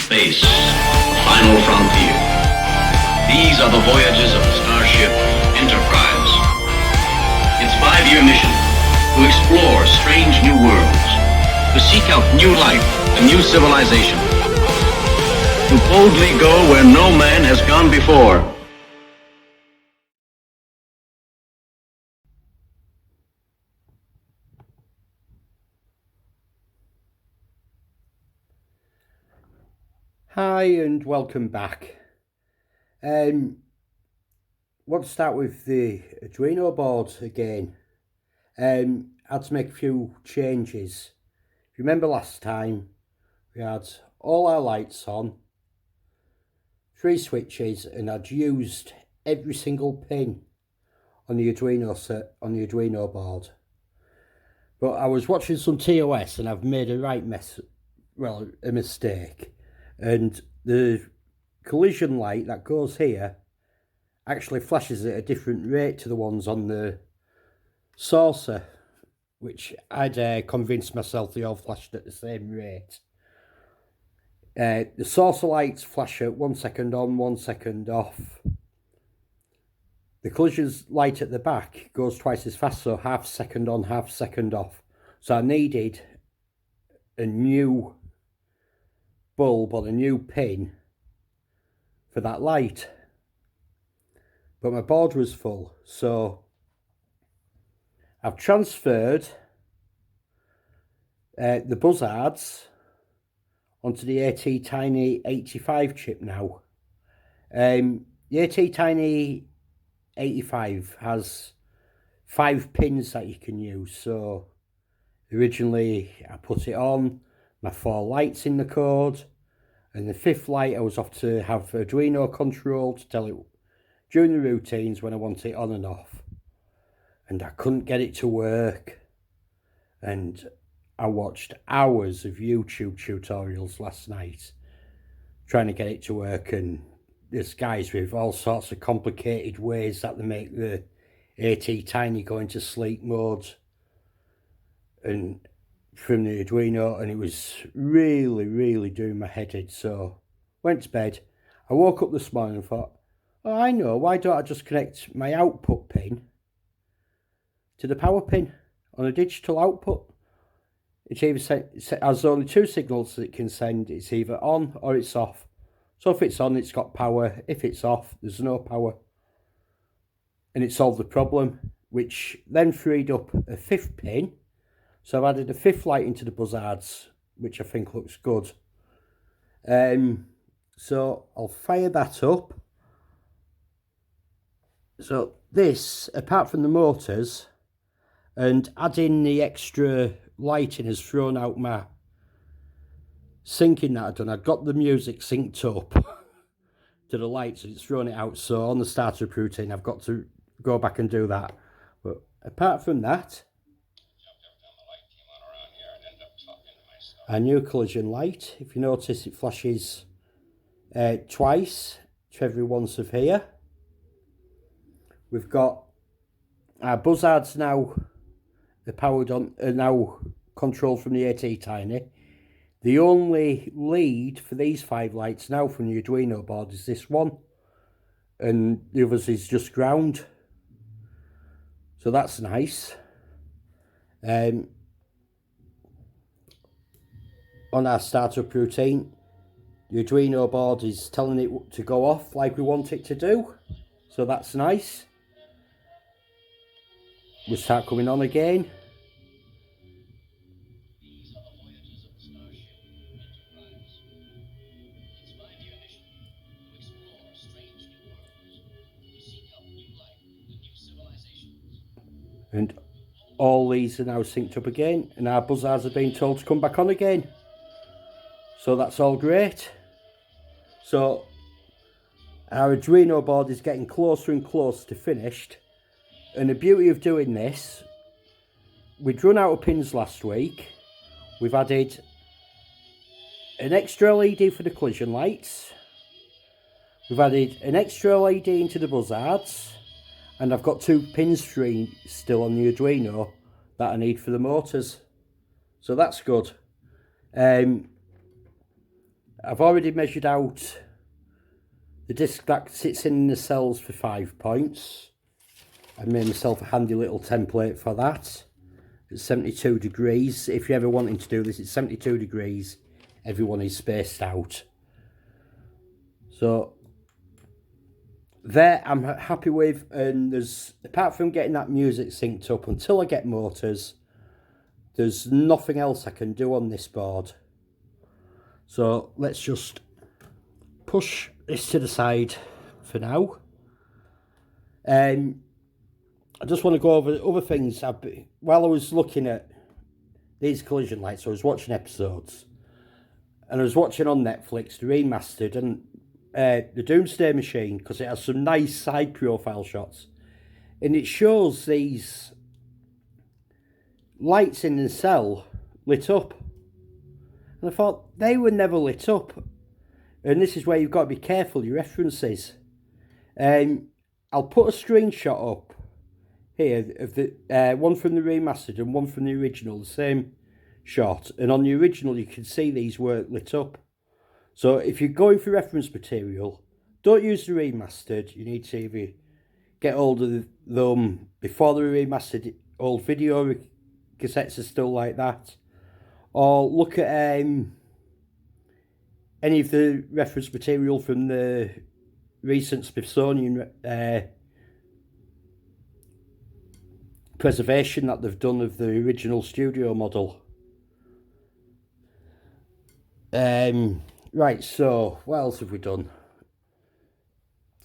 Space, the final frontier. These are the voyages of the starship Enterprise. Its 5-year mission, to explore strange new worlds, to seek out new life and new civilization, to boldly go where no man has gone before. Hi and welcome back. Want to start with the Arduino board again. Had to make a few changes. If you remember last time, we had all our lights on, 3 switches, and I'd used every single pin on the Arduino board. But I was watching some TOS and I've made a mistake. And the collision light that goes here actually flashes at a different rate to the ones on the saucer, which I'd convinced myself they all flashed at the same rate. The saucer lights flash at 1 second on, 1 second off. The collision light at the back goes twice as fast, so half second on, half second off. So I needed a new bulb on a new pin for that light, but my board was full, so I've transferred the buzzards onto the AT Tiny 85 chip now. The AT Tiny 85 has 5 pins that you can use, so originally I put it on my 4 lights in the code, and the 5th light I was off to have Arduino control to tell it during the routines when I want it on and off, and I couldn't get it to work. And I watched hours of YouTube tutorials last night trying to get it to work, and there's guys with all sorts of complicated ways that they make the AT Tiny go into sleep mode and from the Arduino, and it was really doing my head in. So went to bed. I woke up this morning and thought, oh, I know, why don't I just connect my output pin to the power pin on a digital output? It has only 2 signals that it can send. It's either on or it's off. So if it's on, it's got power. If it's off, there's no power. And it solved the problem, which then freed up a 5th pin. So I've added a 5th light into the buzzards, which I think looks good. So I'll fire that up. So this, apart from the motors, and adding the extra lighting has thrown out my syncing that I've done. I've got the music synced up to the lights, and it's thrown it out. So on the startup routine, I've got to go back and do that. But apart from that, our new collision light, if you notice, it flashes twice to every once of here. We've got our buzzards now, they're powered on, are now controlled from the AT Tiny. The only lead for these 5 lights now from the Arduino board is this one, and the others is just ground. So that's nice. On our startup routine, the Arduino board is telling it to go off like we want it to do, so that's nice. We'll start coming on again. And all these are now synced up again, and our buzzards are being told to come back on again. So that's all great. So our Arduino board is getting closer and closer to finished. And the beauty of doing this, we'd run out of pins last week. We've added an extra LED for the collision lights. We've added an extra LED into the buzzards. And I've got 2 pins free still on the Arduino that I need for the motors. So that's good. I've already measured out the disc that sits in the cells for 5 points. I made myself a handy little template for that. It's 72 degrees. If you're ever wanting to do this, it's 72 degrees. Everyone is spaced out. So there I'm happy with, and there's, apart from getting that music synced up, until I get motors, there's nothing else I can do on this board. So let's just push this to the side for now. I just want to go over other things. While I was looking at these collision lights, I was watching episodes, and I was watching on Netflix the Remastered and the Doomsday Machine, because it has some nice side profile shots, and it shows these lights in the cell lit up, and I thought they were never lit up. And this is where you've got to be careful your references. I'll put a screenshot up here of the one from the Remastered and one from the original, the same shot, and on the original you can see these were lit up. So if you're going for reference material, don't use the Remastered. You need to either get hold of them before the Remastered. Old video cassettes are still like that, or look at any of the reference material from the recent Smithsonian preservation that they've done of the original studio model. Right, so what else have we done?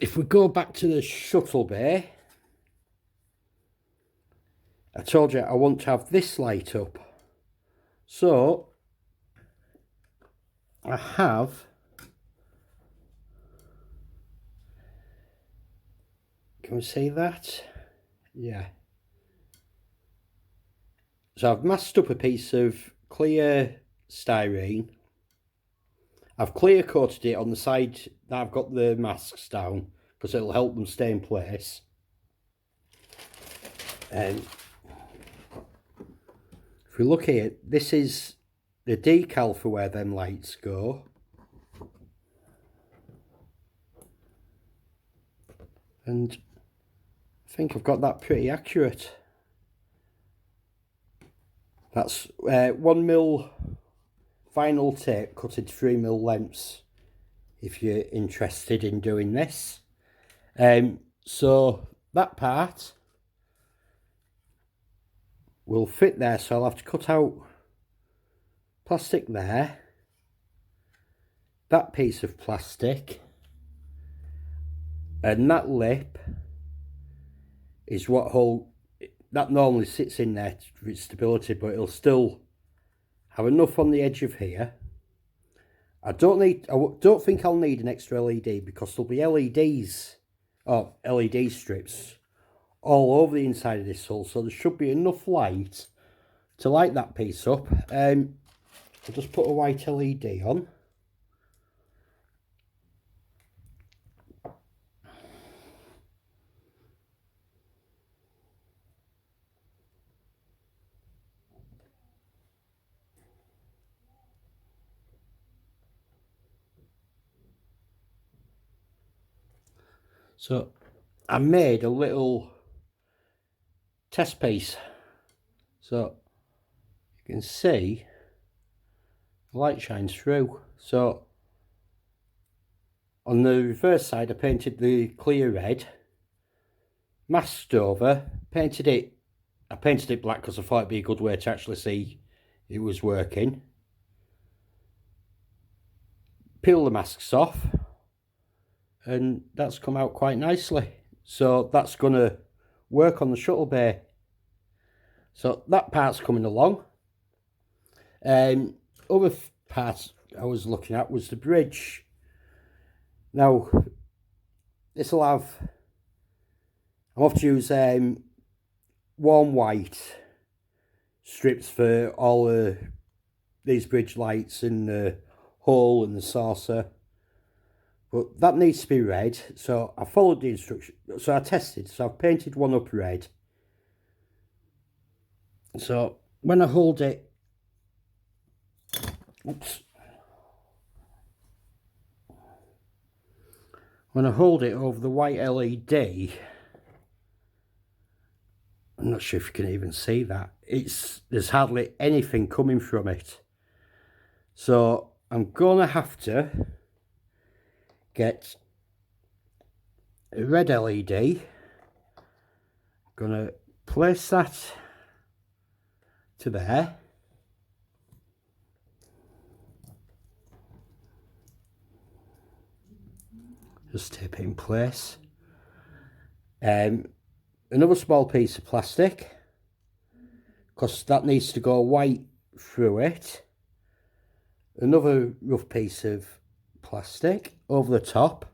If we go back to the shuttle bay, I told you I want to have this light up. So I have, can we see that? Yeah. So I've masked up a piece of clear styrene. I've clear coated it on the side that I've got the masks down, because it'll help them stay in place. And if we look here, this is the decal for where them lights go. And I think I've got that pretty accurate. That's 1mm vinyl tape cut into 3mm lengths, if you're interested in doing this. So that part will fit there, so I'll have to cut out plastic there, that piece of plastic, and that lip is what that normally sits in there for its stability, but it'll still have enough on the edge of here. I don't think I'll need an extra LED, because there'll be LEDs or LED strips all over the inside of this hull, so there should be enough light to light that piece up. I'll just put a white LED on. So I made a little test piece, so you can see the light shines through. So on the reverse side I painted the clear red, masked over, I painted it black because I thought it'd be a good way to actually see it was working. Peel the masks off, and that's come out quite nicely. So that's going to work on the shuttle bay. So that part's coming along. Other part I was looking at was the bridge. Now this will have, I'm off to use warm white strips for all these bridge lights and the hull and the saucer. But that needs to be red, so I followed the instruction. So I tested, so I've painted one up red. So when I hold it, oops, when I hold it over the white LED, I'm not sure if you can even see that. There's hardly anything coming from it. So I'm gonna have to get a red LED. Gonna place that to there. Just tape it in place. Another small piece of plastic, because that needs to go white through it. Another rough piece of plastic over the top.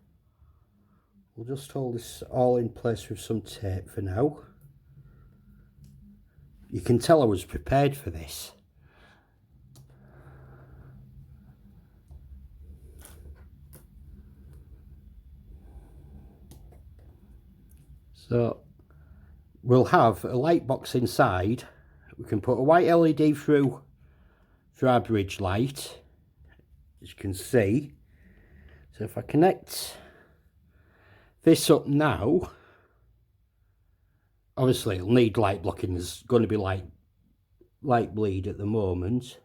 We'll just hold this all in place with some tape for now. You can tell I was prepared for this. So we'll have a light box inside. We can put a white LED through our bridge light, as you can see. So if I connect this up now, obviously it'll need light blocking. There's going to be light bleed at the moment.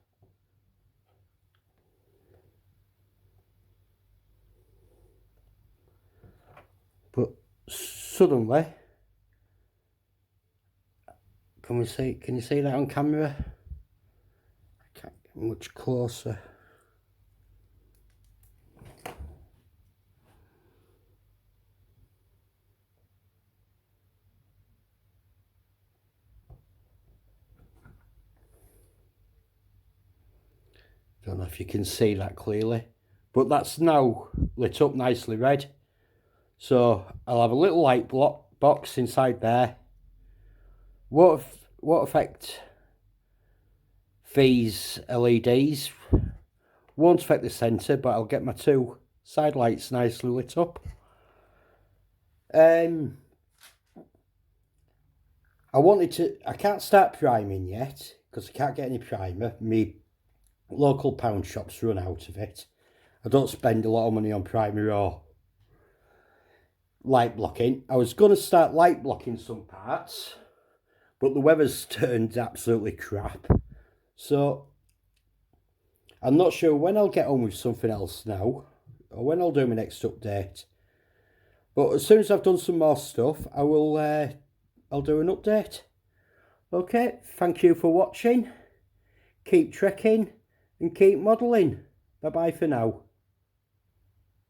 But suddenly, can you see that on camera? I can't get much closer. Don't know if you can see that clearly, but that's now lit up nicely red. So I'll have a little light box inside there. Won't affect these LEDs, won't affect the centre, but I'll get my two side lights nicely lit up. I can't start priming yet because I can't get any primer. My local pound shops run out of it. I don't spend a lot of money on primer or light blocking. I was going to start light blocking some parts, but the weather's turned absolutely crap. So I'm not sure when I'll get on with something else now, or when I'll do my next update. But as soon as I've done some more stuff, I'll do an update. Okay, thank you for watching. Keep trekking and keep modelling. Bye bye for now.